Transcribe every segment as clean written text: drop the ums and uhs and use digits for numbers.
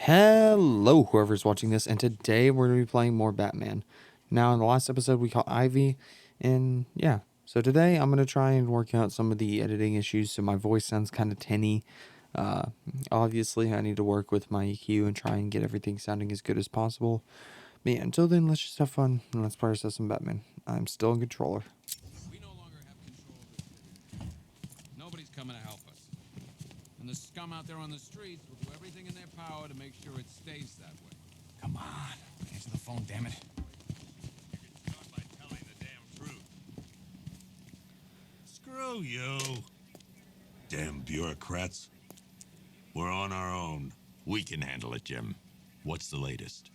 Hello, whoever's watching this, and today we're going to be playing more Batman. Now, in the last episode, we caught Ivy, and yeah, so today I'm going to try and work out some of the editing issues, so my voice sounds kind of tinny. Obviously, I need to work with my EQ and try and get everything sounding as good as possible. But yeah, until then, let's just have fun, and let's play ourselves some Batman. I'm still in controller. We no longer have control of this city. Nobody's coming to help us. And the scum out there on the streets will do everything in their power to make sure it stays that way. Come on. Answer the phone, damn it. You can start by telling the damn truth. Screw you. Damn bureaucrats. We're on our own. We can handle it, Jim. What's the latest?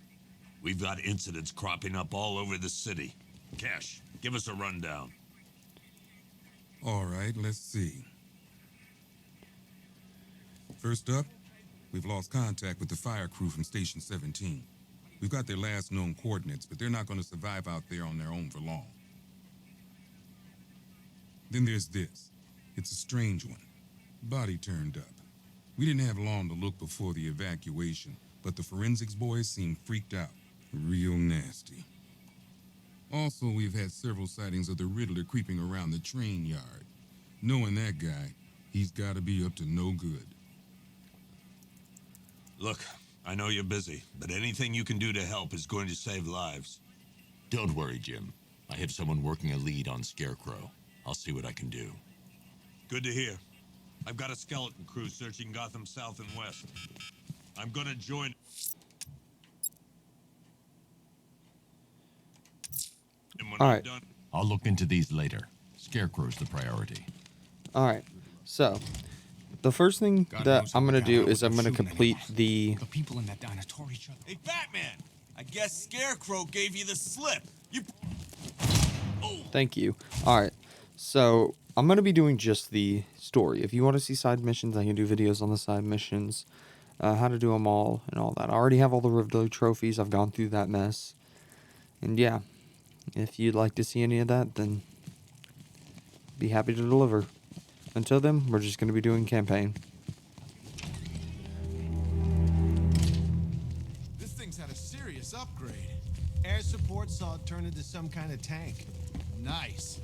We've got incidents cropping up all over the city. Cash, give us a rundown. All right, let's see. First up, we've lost contact with the fire crew from Station 17. We've got their last known coordinates, but they're not going to survive out there on their own for long. Then there's this. It's a strange one. Body turned up. We didn't have long to look before the evacuation, but the forensics boys seemed freaked out. Real nasty. Also, we've had several sightings of the Riddler creeping around the train yard. Knowing that guy, he's got to be up to no good. Look, I know you're busy, but anything you can do to help is going to save lives. Don't worry, Jim. I have someone working a lead on Scarecrow. I'll see what I can do. Good to hear. I've got a skeleton crew searching Gotham South and West. I'm gonna join. And when All I'm right. done, I'll look into these later. Scarecrow's the priority. Alright, so the first thing that I'm going to do is I'm going to complete the... The people in that diner tore each other. Hey, Batman! I guess Scarecrow gave you the slip. You... Thank you. Alright, so I'm going to be doing just the story. If you want to see side missions, I can do videos on the side missions, how to do them all, and all that. I already have all the Riddler trophies. I've gone through that mess. And yeah, if you'd like to see any of that, then be happy to deliver. Until then, we're just going to be doing campaign. This thing's had a serious upgrade. Air support saw it turn into some kind of tank. Nice.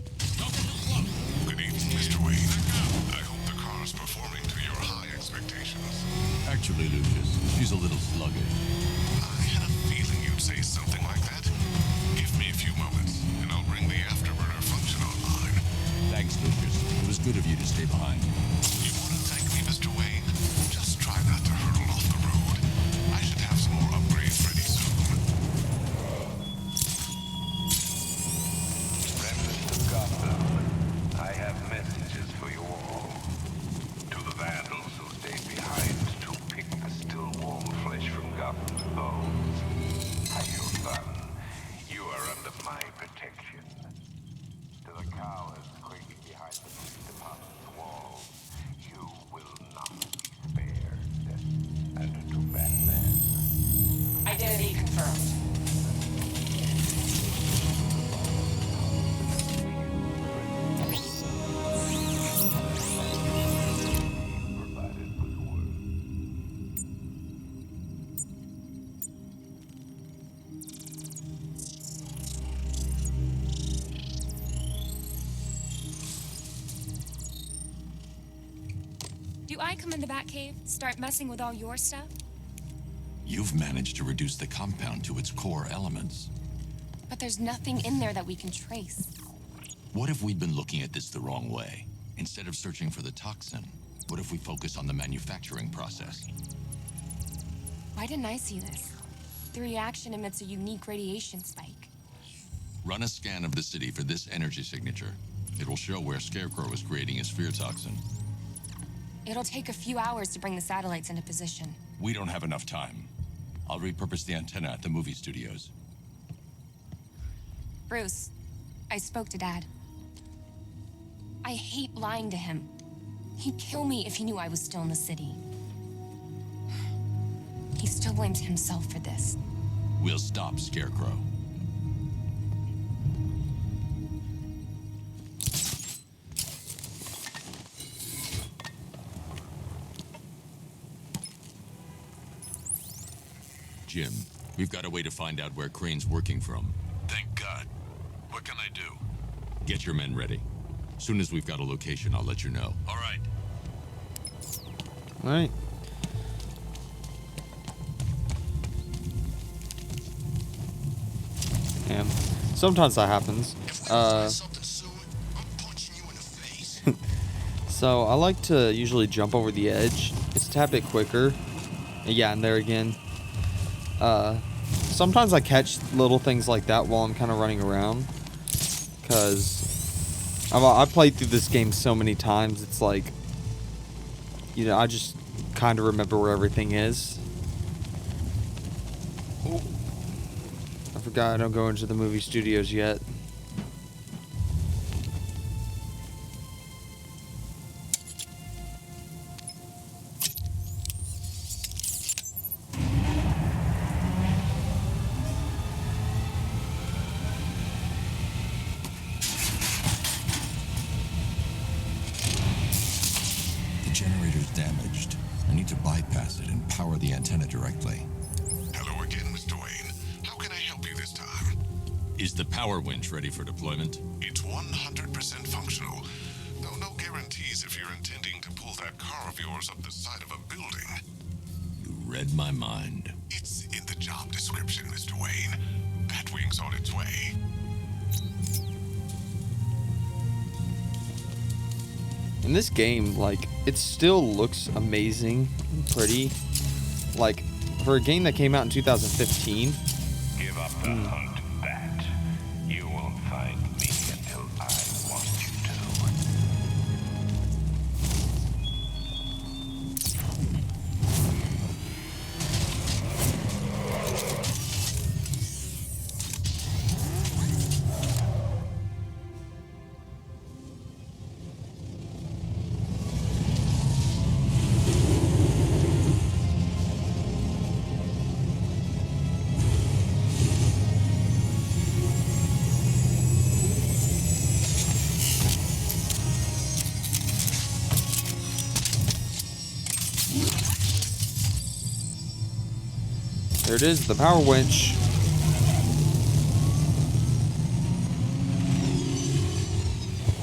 Good evening, Mr. Wayne. I hope the car is performing to your high expectations. Actually, Lucius, she's a little sluggish. I had a feeling you'd say something like that. Give me a few moments, and I'll bring the afterburner function online. Thanks, Lucius. It was good of you to stay behind. You want to thank me, Mr. Wayne? Just try not to hurtle off the road. I should have some more upgrades ready soon. Remnants of Gotham, I have messages for you all. To the vandals who stayed behind to pick the still warm flesh from Gotham's bones. Have your fun. You are under my protection. To the cowards quaking behind the police department's walls, you will not be spared. And to Batman. Identity confirmed. Provided with word. Do I come in the Batcave, start messing with all your stuff? You've managed to reduce the compound to its core elements. But there's nothing in there that we can trace. What if we'd been looking at this the wrong way? Instead of searching for the toxin, what if we focus on the manufacturing process? Why didn't I see this? The reaction emits a unique radiation spike. Run a scan of the city for this energy signature. It will show where Scarecrow is creating his fear toxin. It'll take a few hours to bring the satellites into position. We don't have enough time. I'll repurpose the antenna at the movie studios. Bruce, I spoke to Dad. I hate lying to him. He'd kill me if he knew I was still in the city. He still blames himself for this. We'll stop Scarecrow. Jim, we've got a way to find out where Crane's working from. Thank God. What can I do? Get your men ready. Soon as we've got a location, I'll let you know. All right. All right. And sometimes that happens. So I like to usually jump over the edge. It's a tad bit quicker. Yeah, and there again. Sometimes I catch little things like that while I'm kind of running around. Because I've played through this game so many times, it's like, you know, I just kind of remember where everything is. Oh, I forgot I don't go into the movie studios yet. The generator's damaged. I need to bypass it and power the antenna directly. Hello again, Mr. Wayne. How can I help you this time? Is the power winch ready for deployment? It's 100% functional. Though no guarantees if you're intending to pull that car of yours up the side of a building. You read my mind. It's in the job description, Mr. Wayne. Batwing's on its way. In this game, like, it still looks amazing and pretty. Like, for a game that came out in 2015. Give up the hunt, Bat. You won't find me until I want you There it is, the power winch.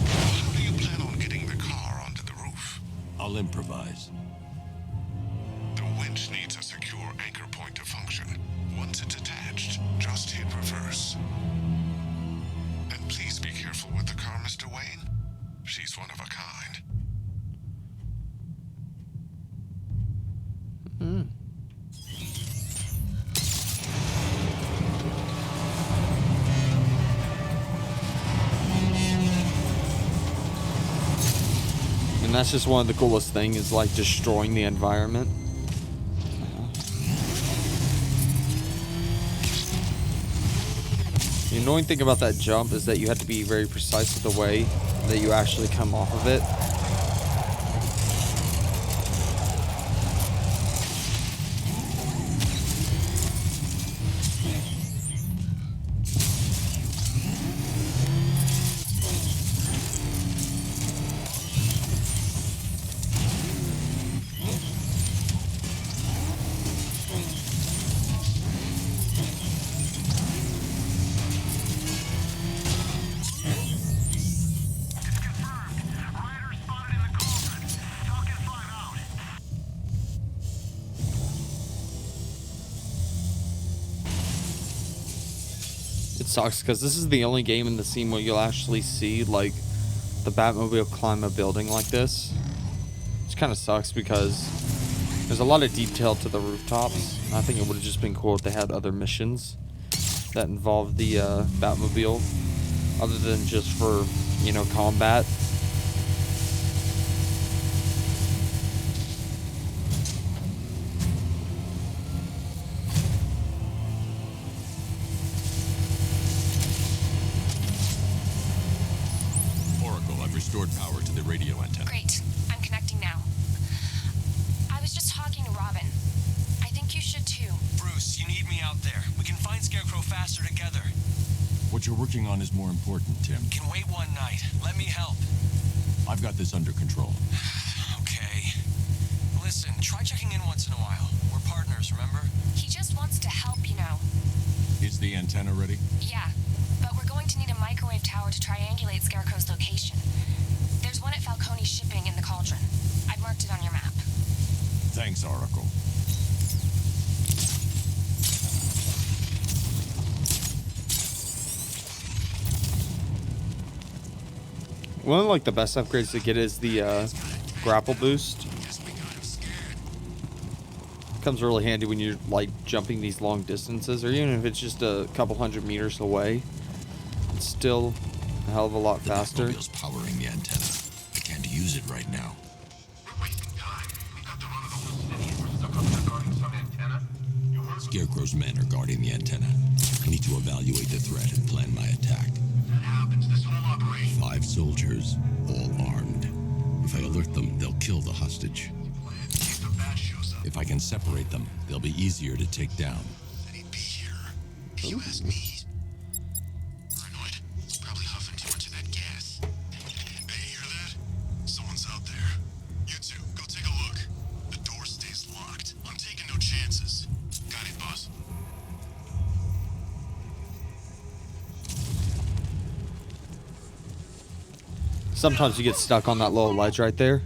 How do you plan on getting the car onto the roof? I'll improvise. The winch needs a secure anchor point to function. Once it's attached, just hit reverse. And please be careful with the car, Mr. Wayne. She's one of a kind. And that's just one of the coolest things, is like destroying the environment. The annoying thing about that jump is that you have to be very precise with the way that you actually come off of it. It sucks because this is the only game in the scene where you'll actually see like the Batmobile climb a building like this. Which kind of sucks because there's a lot of detail to the rooftops. I think it would have just been cool if they had other missions that involved the Batmobile other than just for, you know, combat. Restored power to the radio antenna. Great. I'm connecting now. I was just talking to Robin. I think you should too. Bruce, you need me out there. We can find Scarecrow faster together. What you're working on is more important, Tim. Can wait one night. Let me help. I've got this under control. Okay. Listen, try checking in once in a while. We're partners, remember? He just wants to help. antenna ready? Yeah, but we're going to need a microwave tower to triangulate Scarecrow's location. There's one at Falcone Shipping in the Cauldron. I've marked it on your map. Thanks, Oracle. One of like the best upgrades to get is the grapple boost. Comes really handy when you're like jumping these long distances, or even if it's just a couple 100 meters away. It's still a hell of a lot faster. The Batmobile's powering the antenna. I can't use it right now. We're wasting time. We got to run the hallucination. We're stuck up there guarding some antenna. You heard? Scarecrow's men are guarding the antenna. I need to evaluate the threat and plan my attack. If that happens, this whole operation. 5 soldiers, all armed. If I alert them, they'll kill the hostage. If the bat shows up, If I can separate them, they'll be easier to take down. then he'd be here. If you ask me, paranoid. He's probably huffing too much of that gas. Hey, you hear that? Someone's out there. You two, go take a look. The door stays locked. I'm taking no chances. Got it, boss. Sometimes you get stuck on that little ledge right there.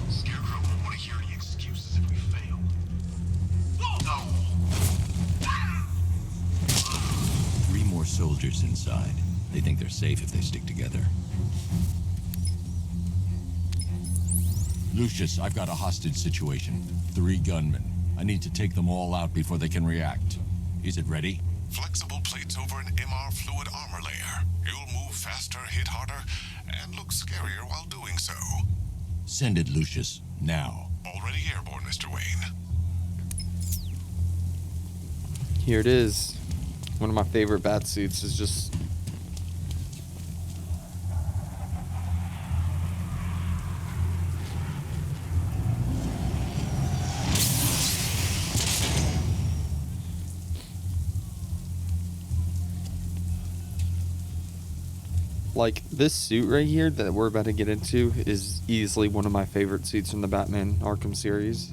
Scarecrow won't want to hear any excuses if we fail. No. 3 more soldiers inside. They think they're safe if they stick together. Lucius, I've got a hostage situation. 3 gunmen. I need to take them all out before they can react. Is it ready? Flexible plates over an MR fluid armor layer. You'll move faster, hit harder, and look scarier while doing so. Send it, Lucius. Now. Already airborne, Mr. Wayne. Here it is. One of my favorite bat suits is just... like, this suit right here that we're about to get into is easily one of my favorite suits from the Batman Arkham series.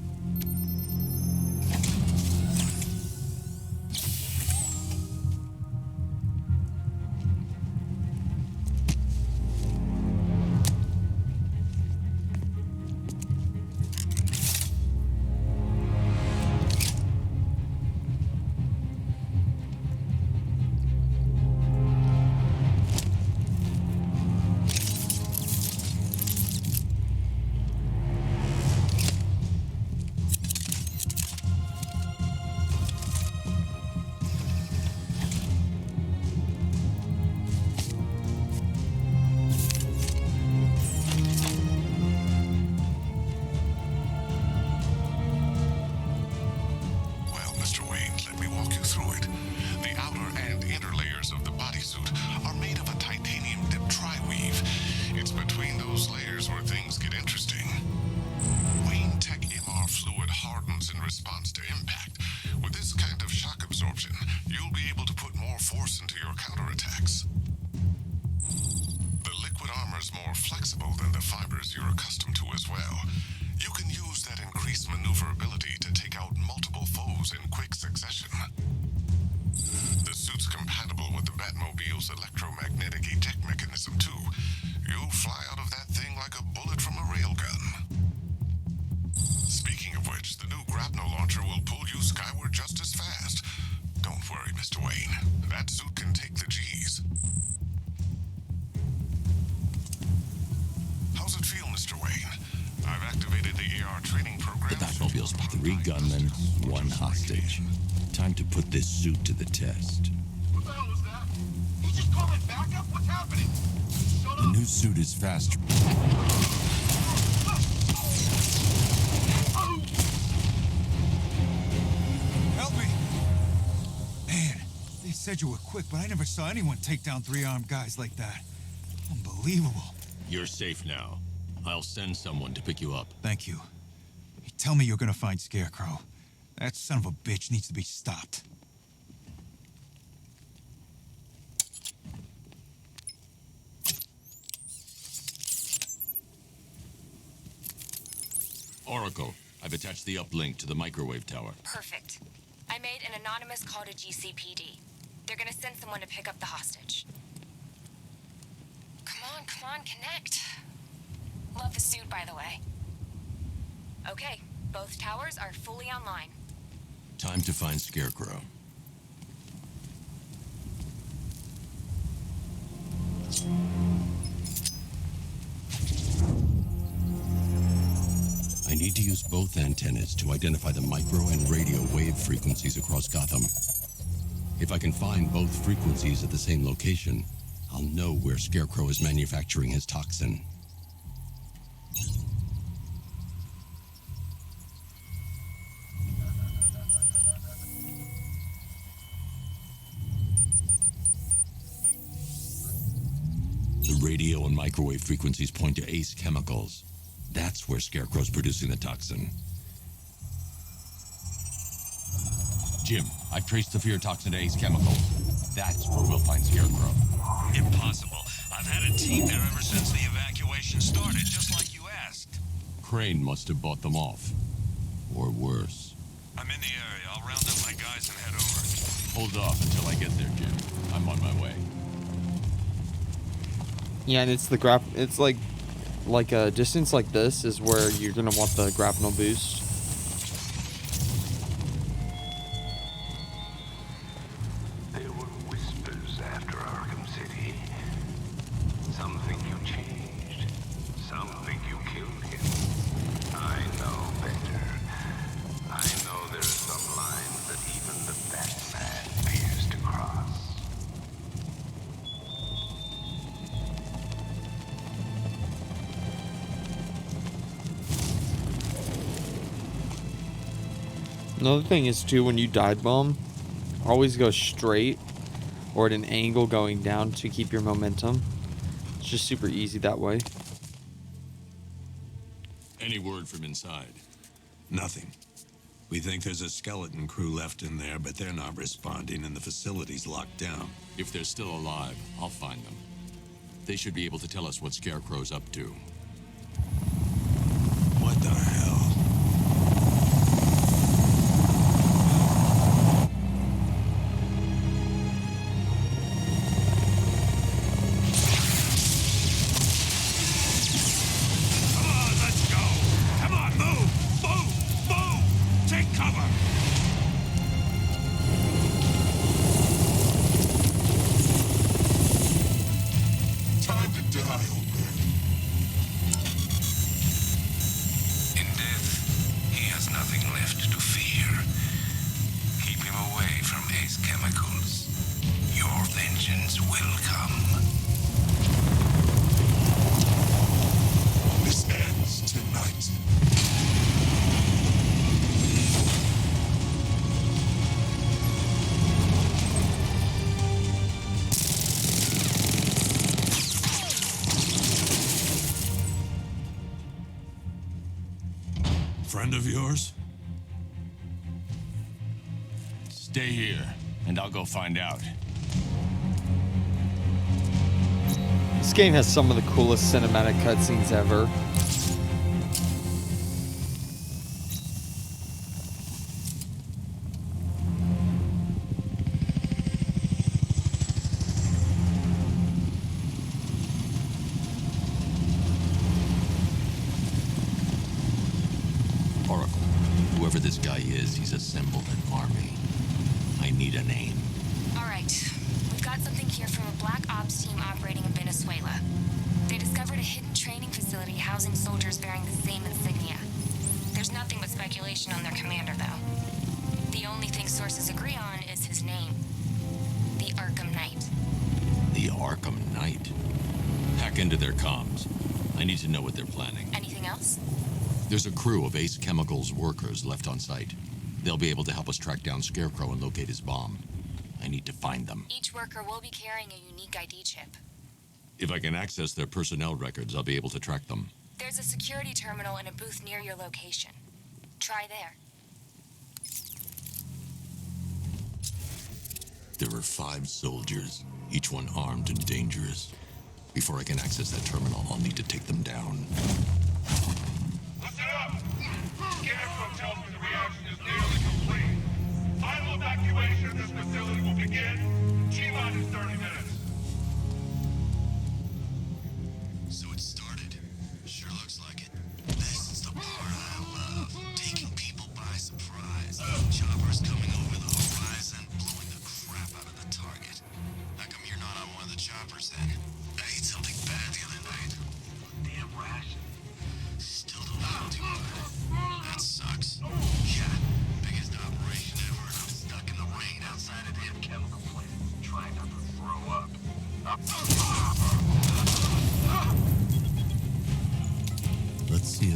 Well, Mr. Wayne, let me walk you through it. The outer and inner layers of the bodysuit are made of a titanium dip tri-weave. It's between those layers where things get interesting. Wayne Tech MR fluid hardens in response to impact. With this kind of shock absorption, you'll be able to put more force into your counterattacks. The liquid armor's more flexible than the fibers you're accustomed to as well. You can use that increased maneuverability to take out multiple foes in quick succession. The suit's compatible with the Batmobile's electromagnetic eject mechanism, too. You'll fly out of that thing like a bullet from a railgun. Speaking of which, the new grapnel launcher will pull you skyward just as fast. Don't worry, Mr. Wayne. That suit can take the G's. How's it feel, Mr. Wayne? I've activated the AR training program. The Batmobile's 3 gunmen, 1 hostage. Time to put this suit to the test. What the hell was that? He just called it backup? What's happening? Shut The new suit is faster. Help me! Man, they said you were quick, but I never saw anyone take down 3 armed guys like that. Unbelievable. You're safe now. I'll send someone to pick you up. Thank you. Hey, tell me you're gonna find Scarecrow. That son of a bitch needs to be stopped. Oracle, I've attached the uplink to the microwave tower. Perfect. I made an anonymous call to GCPD. They're gonna send someone to pick up the hostage. Come on, connect. Love the suit, by the way. Okay, both towers are fully online. Time to find Scarecrow. I need to use both antennas to identify the micro and radio wave frequencies across Gotham. If I can find both frequencies at the same location, I'll know where Scarecrow is manufacturing his toxin. The radio and microwave frequencies point to Ace Chemicals. That's where Scarecrow's producing the toxin. Jim, I've traced the fear toxin to Ace Chemicals. That's where we'll find Scarecrow. Impossible. I've had a team there ever since the evacuation started, just like you asked. Crane must have bought them off. Or worse. I'm in the area. I'll round up my guys and head over. Hold off until I get there, Jim. I'm on my way. Yeah, and it's the it's like a distance like this is where you're gonna want the grapnel boost. There were whispers after Arkham City. Some think you changed. Some think you killed him. I know better. I know there are some lines that even the Batman fears to cross. Another thing is too, when you dive bomb, always go straight or at an angle going down to keep your momentum. It's just super easy that way. Any word from inside? Nothing. We think there's a skeleton crew left in there, but they're not responding and the facility's locked down. If they're still alive, I'll find them. They should be able to tell us what Scarecrow's up to. What the hell? Friend of yours? Stay here, and I'll go find out. This game has some of the coolest cinematic cutscenes ever. Whoever this guy is, he's assembled an army. I need a name. All right. We've got something here from a black ops team operating in Venezuela. They discovered a hidden training facility housing soldiers bearing the same insignia. There's nothing but speculation on their commander, though. The only thing sources agree on is his name. The Arkham Knight. The Arkham Knight? Hack into their comms. I need to know what they're planning. Anything else? There's a crew of Ace Chemicals workers left on site. They'll be able to help us track down Scarecrow and locate his bomb. I need to find them. Each worker will be carrying a unique ID chip. If I can access their personnel records, I'll be able to track them. There's a security terminal in a booth near your location. Try there. There are 5 soldiers, each one armed and dangerous. Before I can access that terminal, I'll need to take them down. Listen up! Scarecrow tells me the reaction is nearly complete. Final evacuation of this facility will begin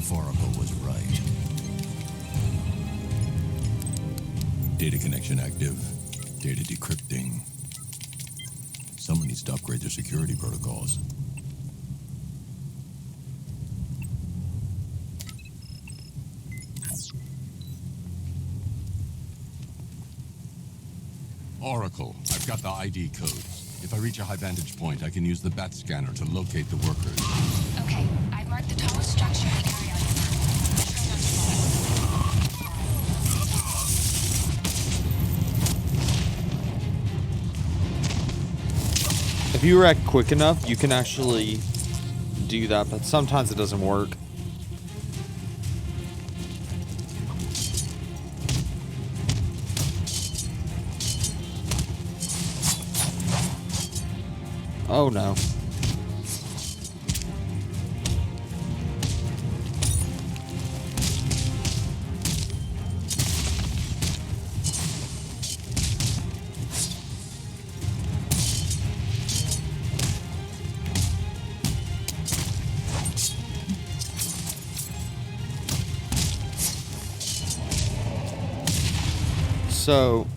if Oracle was right. Data connection active. Data decrypting. Someone needs to upgrade their security protocols. Oracle, I've got the ID codes. If I reach a high vantage point, I can use the bat scanner to locate the workers. Okay, I've marked the tallest structure in the area on your map. Try not to fall. If you react quick enough, you can actually do that, but sometimes it doesn't work. Oh no. So,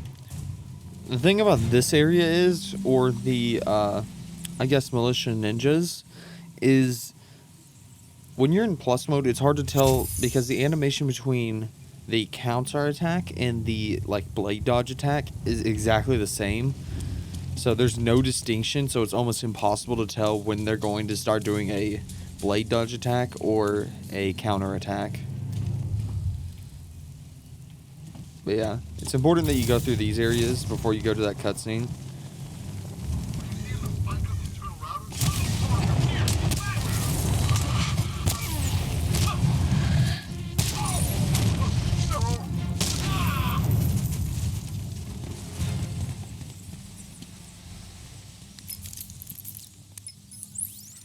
the thing about this area is, or the, I guess militia ninjas, is when you're in plus mode, it's hard to tell because the animation between the counter attack and the, like, blade dodge attack is exactly the same. So there's no distinction, so it's almost impossible to tell when they're going to start doing a blade dodge attack or a counter attack. But yeah, it's important that you go through these areas before you go to that cutscene.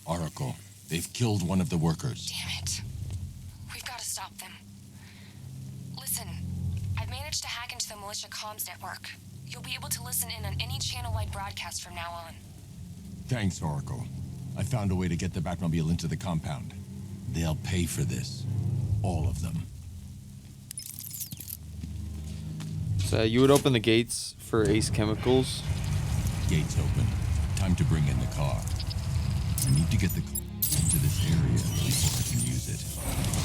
Oracle, they've killed one of the workers. Damn it. We've got to stop them. Listen, I've managed to hack into the militia comms network. You'll be able to listen in on any channel-wide broadcast from now on. Thanks, Oracle. I found a way to get the Batmobile into the compound. They'll pay for this. All of them. So you would open the gates for Ace Chemicals. Gates open. Time to bring in the car. I need to get the car into this area before I can use it.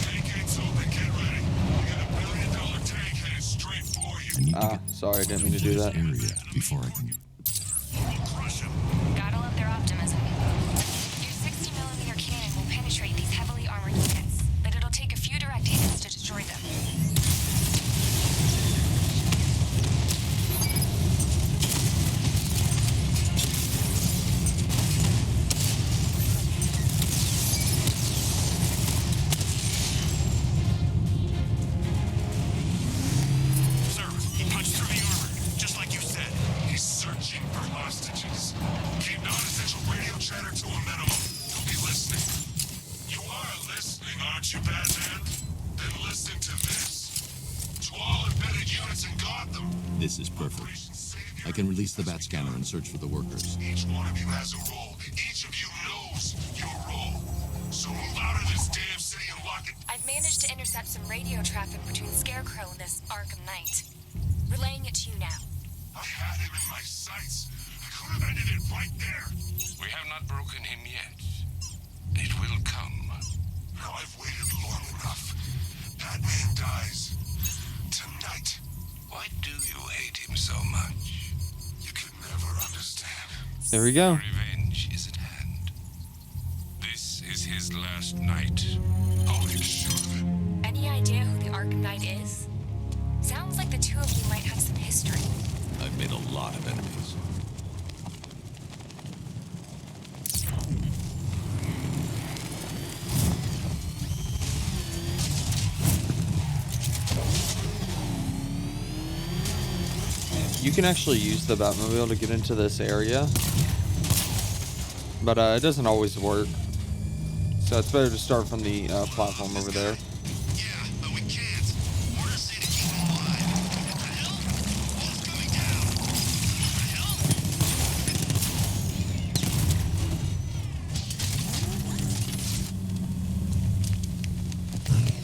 Tank gates open, get ready. We got $1 billion tank headed straight for you. I need to get sorry, I didn't mean to do that. area before I can. We'll crush him. Gotta love their optimism. Your 60mm cannon will penetrate these heavily armored units, but it'll take a few direct hits to destroy them. Sir, he punched through the armor, just like you said. He's searching for hostages. Keep non-essential radio chatter to a minimum. He'll be listening. You are listening, aren't you, Batman? Then listen to this. To all embedded units in Gotham. This is perfect. I can release the bat scanner and search for the workers. Each one of you has a role. Each of you knows your role. So move out of this damn city and lock it. I've managed to intercept some radio traffic between Scarecrow and this Arkham Knight. Relaying it to you now. I had him in my sights. I could have ended it right there. We have not broken him yet. It will come. Now I've waited long enough. Batman dies. Tonight. Why do you hate him so much? You can never understand. There we go. Revenge is at hand. This is his last night. I'll make sure of it. Any idea who the Arkham Knight is? Sounds like the two of you might have some history. I've made a lot of enemies. You can actually use the Batmobile to get into this area, but it doesn't always work. So it's better to start from the platform over there. Yeah, but we can't. Orders say to keep him alive. What the hell? Wall's coming down. What the hell?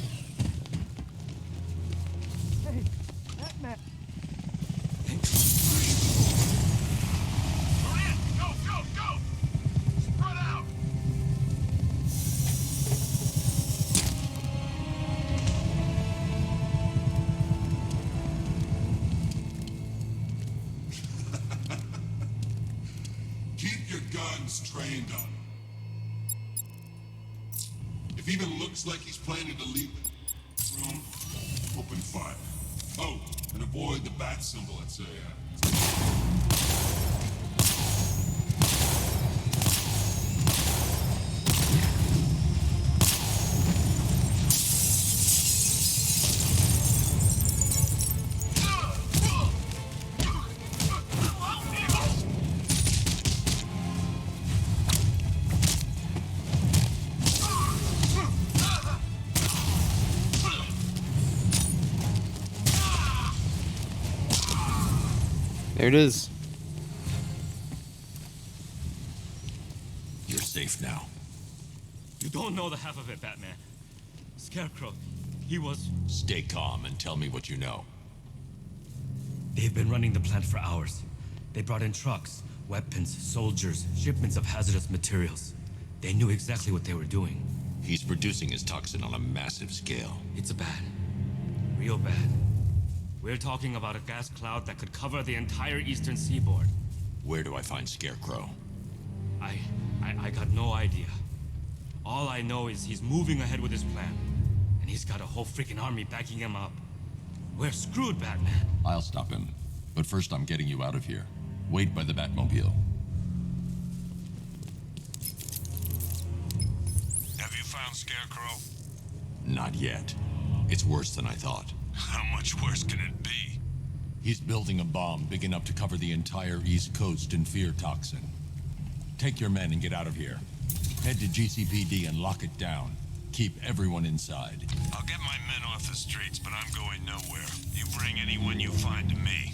was trained on. If he even looks like he's planning to leave the room, open fire. Oh, and avoid the bat symbol at say. There it is. You're safe now. You don't know the half of it, Batman. Scarecrow, he was... Stay calm and tell me what you know. They've been running the plant for hours. They brought in trucks, weapons, soldiers, shipments of hazardous materials. They knew exactly what they were doing. He's producing his toxin on a massive scale. It's bad. Real bad. We're talking about a gas cloud that could cover the entire eastern seaboard. Where do I find Scarecrow? I got no idea. All I know is he's moving ahead with his plan. And he's got a whole freaking army backing him up. We're screwed, Batman. I'll stop him. But first I'm getting you out of here. Wait by the Batmobile. Have you found Scarecrow? Not yet. It's worse than I thought. How much worse can it be? He's building a bomb big enough to cover the entire East Coast in fear toxin. Take your men and get out of here. Head to GCPD and lock it down. Keep everyone inside. I'll get my men off the streets, but I'm going nowhere. You bring anyone you find to me.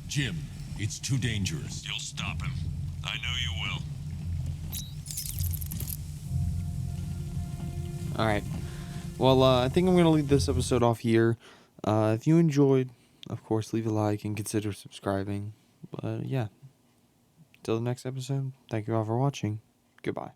Jim, it's too dangerous. You'll stop him. I know you will. Alright. Well, I think I'm going to leave this episode off here. If you enjoyed, of course, leave a like and consider subscribing. But yeah. Till the next episode, thank you all for watching. Goodbye.